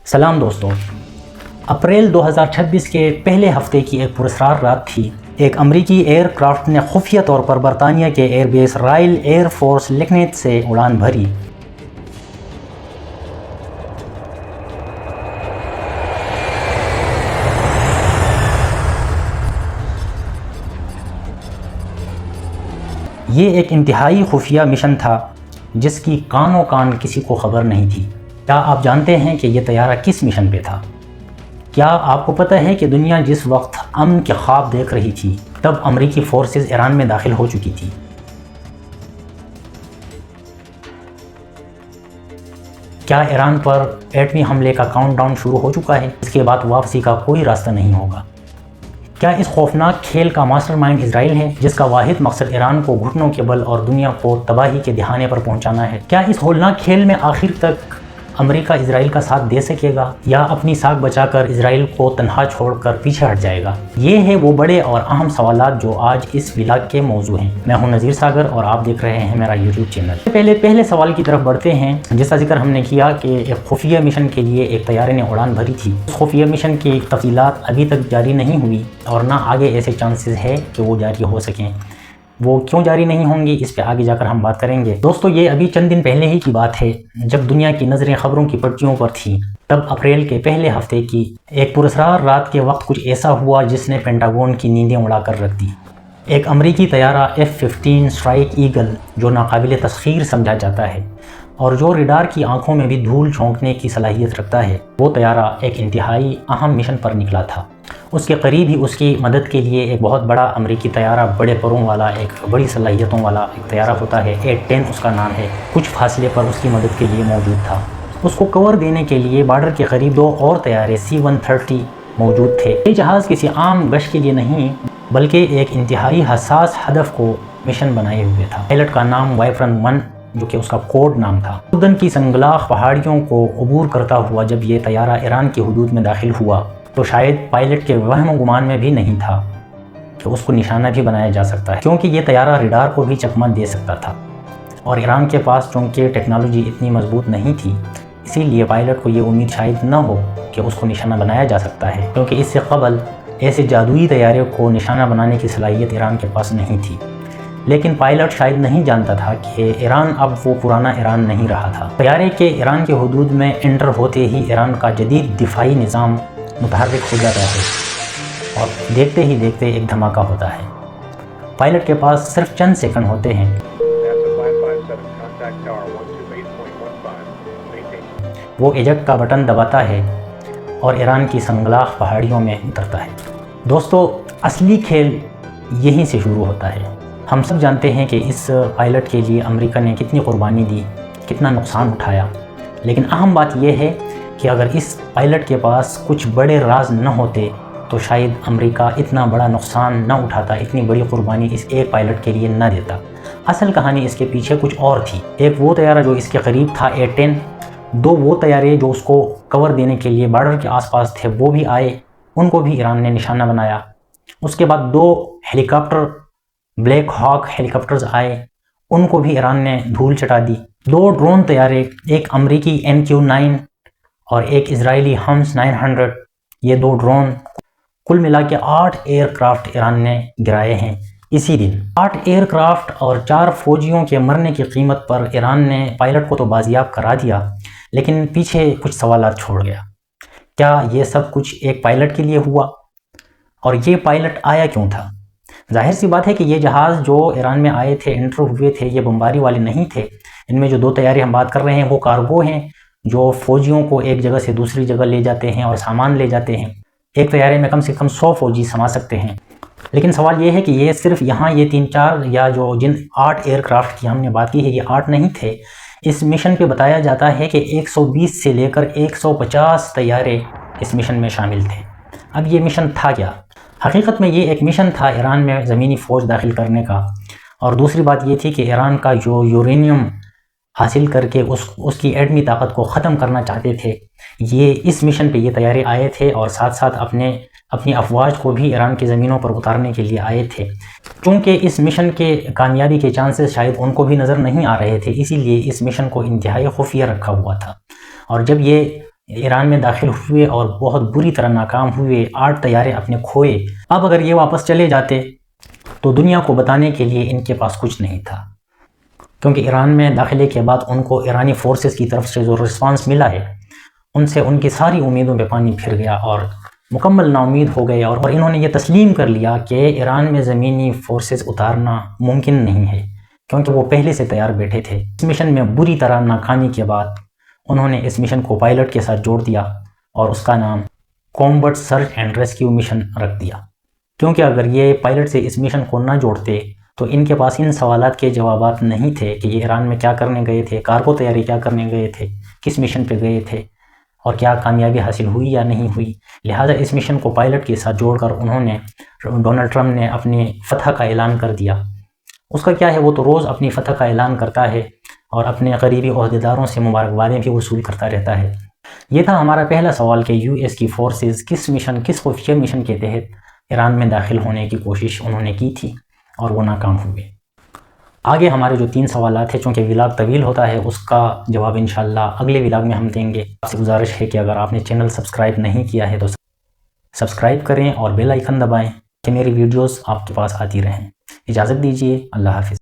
سلام دوستو، اپریل 2026 کے پہلے ہفتے کی ایک پراسرار رات تھی۔ ایک امریکی ایئر کرافٹ نے خفیہ طور پر برطانیہ کے air base royal air force Lakenheath سے اڑان بھری۔ یہ ایک انتہائی خفیہ مشن تھا جس کی کانوں کان کسی کو خبر نہیں تھی۔ کیا آپ جانتے ہیں کہ یہ طیارہ کس مشن پہ تھا؟ کیا آپ کو پتہ ہے کہ دنیا جس وقت امن کے خواب دیکھ رہی تھی تب امریکی فورسز ایران میں داخل ہو چکی تھی؟ کیا ایران پر ایٹمی حملے کا کاؤنٹ ڈاؤن شروع ہو چکا ہے؟ اس کے بعد واپسی کا کوئی راستہ نہیں ہوگا۔ کیا اس خوفناک کھیل کا ماسٹر مائنڈ اسرائیل ہے جس کا واحد مقصد ایران کو گھٹنوں کے بل اور دنیا کو تباہی کے دہانے پر پہنچانا ہے؟ کیا اس ہولناک کھیل میں آخر تک امریکہ اسرائیل کا ساتھ دے سکے گا یا اپنی ساکھ بچا کر اسرائیل کو تنہا چھوڑ کر پیچھے ہٹ جائے گا؟ یہ ہیں وہ بڑے اور اہم سوالات جو آج اس ولاگ کے موضوع ہیں۔ میں ہوں نذیر ساگر اور آپ دیکھ رہے ہیں میرا یوٹیوب چینل۔ پہلے سوال کی طرف بڑھتے ہیں، جس کا ذکر ہم نے کیا کہ ایک خفیہ مشن کے لیے ایک طیارے نے اڑان بھری تھی۔ اس خفیہ مشن کی تفصیلات ابھی تک جاری نہیں ہوئی اور نہ آگے ایسے چانسز ہے کہ وہ جاری ہو سکیں۔ وہ کیوں جاری نہیں ہوں گی اس پہ آگے جا کر ہم بات کریں گے۔ دوستو، یہ ابھی چند دن پہلے ہی کی بات ہے جب دنیا کی نظریں خبروں کی پرچیوں پر تھیں۔ تب اپریل کے پہلے ہفتے کی ایک پراسرار رات کے وقت کچھ ایسا ہوا جس نے پینٹاگون کی نیندیں اڑا کر رکھ دی۔ ایک امریکی طیارہ F-15 اسٹرائک ایگل، جو ناقابل تسخیر سمجھا جاتا ہے اور جو ریڈار کی آنکھوں میں بھی دھول جھونکنے کی صلاحیت رکھتا ہے، وہ طیارہ ایک انتہائی اہم مشن پر نکلا تھا۔ اس کے قریب ہی اس کی مدد کے لیے ایک بہت بڑا امریکی طیارہ، بڑے پروں والا، ایک بڑی صلاحیتوں والا ایک طیارہ ہوتا ہے، A-10 اس کا نام ہے، کچھ فاصلے پر اس کی مدد کے لیے موجود تھا۔ اس کو کور دینے کے لیے بارڈر کے قریب دو اور طیارے C-130 موجود تھے۔ یہ جہاز کسی عام گشت کے لیے نہیں بلکہ ایک انتہائی حساس ہدف کو مشن بنائے ہوئے تھا۔ پائلٹ کا نام وائپرن 1 جو کہ اس کا کوڈ نام تھا۔ اردن کی سنگلاخ پہاڑیوں کو عبور کرتا ہوا جب یہ طیارہ ایران کی حدود میں داخل ہوا تو شاید پائلٹ کے وہم و گمان میں بھی نہیں تھا کہ اس کو نشانہ بھی بنایا جا سکتا ہے، کیونکہ یہ طیارہ ریڈار کو بھی چکمہ دے سکتا تھا اور ایران کے پاس چونکہ ٹیکنالوجی اتنی مضبوط نہیں تھی، اسی لیے پائلٹ کو یہ امید شاید نہ ہو کہ اس کو نشانہ بنایا جا سکتا ہے، کیونکہ اس سے قبل ایسے جادوئی طیارے کو نشانہ بنانے کی صلاحیت ایران کے پاس نہیں تھی۔ لیکن پائلٹ شاید نہیں جانتا تھا کہ ایران اب وہ پرانا ایران نہیں رہا تھا۔ طیارے کے ایران کے حدود میں انٹر ہوتے ہی ایران کا جدید دفاعی نظام متحرک ہو جاتا ہے اور دیکھتے ہی دیکھتے ایک دھماکہ ہوتا ہے۔ پائلٹ کے پاس صرف چند سیکنڈ ہوتے ہیں، وہ ایجیکٹ کا بٹن دباتا ہے اور ایران کی سنگلاخ پہاڑیوں میں اترتا ہے۔ دوستو، اصلی کھیل یہیں سے شروع ہوتا ہے۔ ہم سب جانتے ہیں کہ اس پائلٹ کے لیے امریکہ نے کتنی قربانی دی، کتنا نقصان اٹھایا، لیکن اہم بات یہ ہے کہ اگر اس پائلٹ کے پاس کچھ بڑے راز نہ ہوتے تو شاید امریکہ اتنا بڑا نقصان نہ اٹھاتا، اتنی بڑی قربانی اس ایک پائلٹ کے لیے نہ دیتا۔ اصل کہانی اس کے پیچھے کچھ اور تھی۔ ایک وہ طیارہ جو اس کے قریب تھا A-10، دو وہ طیارے جو اس کو کور دینے کے لیے بارڈر کے آس پاس تھے وہ بھی آئے، ان کو بھی ایران نے نشانہ بنایا۔ اس کے بعد دو ہیلی کاپٹر، بلیک ہاک ہیلی کاپٹرز آئے، ان کو بھی ایران نے دھول چٹا دی۔ دو ڈرون طیارے، ایک امریکی MQ-9 اور ایک اسرائیلی ہمس 900، یہ دو ڈرون، کل ملا کے 8 ایئر کرافٹ ایران نے گرائے ہیں اسی دن۔ 8 ایئر کرافٹ اور 4 فوجیوں کے مرنے کی قیمت پر ایران نے پائلٹ کو تو بازیاب کرا دیا، لیکن پیچھے کچھ سوالات چھوڑ گیا۔ کیا یہ سب کچھ ایک پائلٹ کے لیے ہوا؟ اور یہ پائلٹ آیا کیوں تھا؟ ظاہر سی بات ہے کہ یہ جہاز جو ایران میں آئے تھے، انٹر ہوئے تھے، یہ بمباری والے نہیں تھے۔ ان میں جو دو طیارے ہم بات کر رہے ہیں وہ کارگو ہیں جو فوجیوں کو ایک جگہ سے دوسری جگہ لے جاتے ہیں اور سامان لے جاتے ہیں۔ ایک طیارے میں کم سے کم 100 فوجی سما سکتے ہیں۔ لیکن سوال یہ ہے کہ یہ صرف یہاں یہ 3-4 یا جو جن 8 ایئر کرافٹ کی ہم نے بات کی ہے، یہ 8 نہیں تھے۔ اس مشن پہ بتایا جاتا ہے کہ 120 سے لے کر 150 طیارے اس مشن میں شامل تھے۔ اب یہ مشن تھا کیا؟ حقیقت میں یہ ایک مشن تھا ایران میں زمینی فوج داخل کرنے کا، اور دوسری بات یہ تھی کہ ایران کا جو یورینیم حاصل کر کے اس کی ایٹمی طاقت کو ختم کرنا چاہتے تھے، یہ اس مشن پہ یہ طیارے آئے تھے اور ساتھ ساتھ اپنی افواج کو بھی ایران کی زمینوں پر اتارنے کے لیے آئے تھے۔ چونکہ اس مشن کے کامیابی کے چانسز شاید ان کو بھی نظر نہیں آ رہے تھے، اسی لیے اس مشن کو انتہائی خفیہ رکھا ہوا تھا۔ اور جب یہ ایران میں داخل ہوئے اور بہت بری طرح ناکام ہوئے، 8 طیارے اپنے کھوئے۔ اب اگر یہ واپس چلے جاتے تو دنیا کو بتانے کے لیے ان کے پاس کچھ نہیں تھا، کیونکہ ایران میں داخلے کے بعد ان کو ایرانی فورسز کی طرف سے جو رسپانس ملا ہے، ان سے ان کی ساری امیدوں پہ پانی پھر گیا اور مکمل نا امید ہو گئے، اور انہوں نے یہ تسلیم کر لیا کہ ایران میں زمینی فورسز اتارنا ممکن نہیں ہے، کیونکہ وہ پہلے سے تیار بیٹھے تھے۔ اس مشن میں بری طرح ناکامی کے بعد انہوں نے اس مشن کو پائلٹ کے ساتھ جوڑ دیا اور اس کا نام کومبٹ سرچ اینڈ ریسکیو مشن رکھ دیا، کیونکہ اگر یہ پائلٹ سے اس مشن کو نہ جوڑتے تو ان کے پاس ان سوالات کے جوابات نہیں تھے کہ یہ ایران میں کیا کرنے گئے تھے، کارگو تیاری کیا کرنے گئے تھے، کس مشن پہ گئے تھے اور کیا کامیابی حاصل ہوئی یا نہیں ہوئی۔ لہٰذا اس مشن کو پائلٹ کے ساتھ جوڑ کر انہوں نے ڈونلڈ ٹرمپ نے اپنی فتح کا اعلان کر دیا۔ اس کا کیا ہے، وہ تو روز اپنی فتح کا اعلان کرتا ہے اور اپنے قریبی عہدیداروں سے مبارکبادیں بھی وصول کرتا رہتا ہے۔ یہ تھا ہمارا پہلا سوال کہ یو ایس کی فورسز کس خفیہ مشن کے تحت ایران میں داخل ہونے کی کوشش انہوں نے کی تھی اور وہ ناکام ہوئے۔ آگے ہمارے جو 3 سوالات ہیں، چونکہ ولاگ طویل ہوتا ہے، اس کا جواب انشاءاللہ اگلے ولاگ میں ہم دیں گے۔ آپ سے گزارش ہے کہ اگر آپ نے چینل سبسکرائب نہیں کیا ہے تو سبسکرائب کریں اور بیل آئیکن دبائیں کہ میری ویڈیوز آپ کے پاس آتی رہیں۔ اجازت دیجیے، اللہ حافظ۔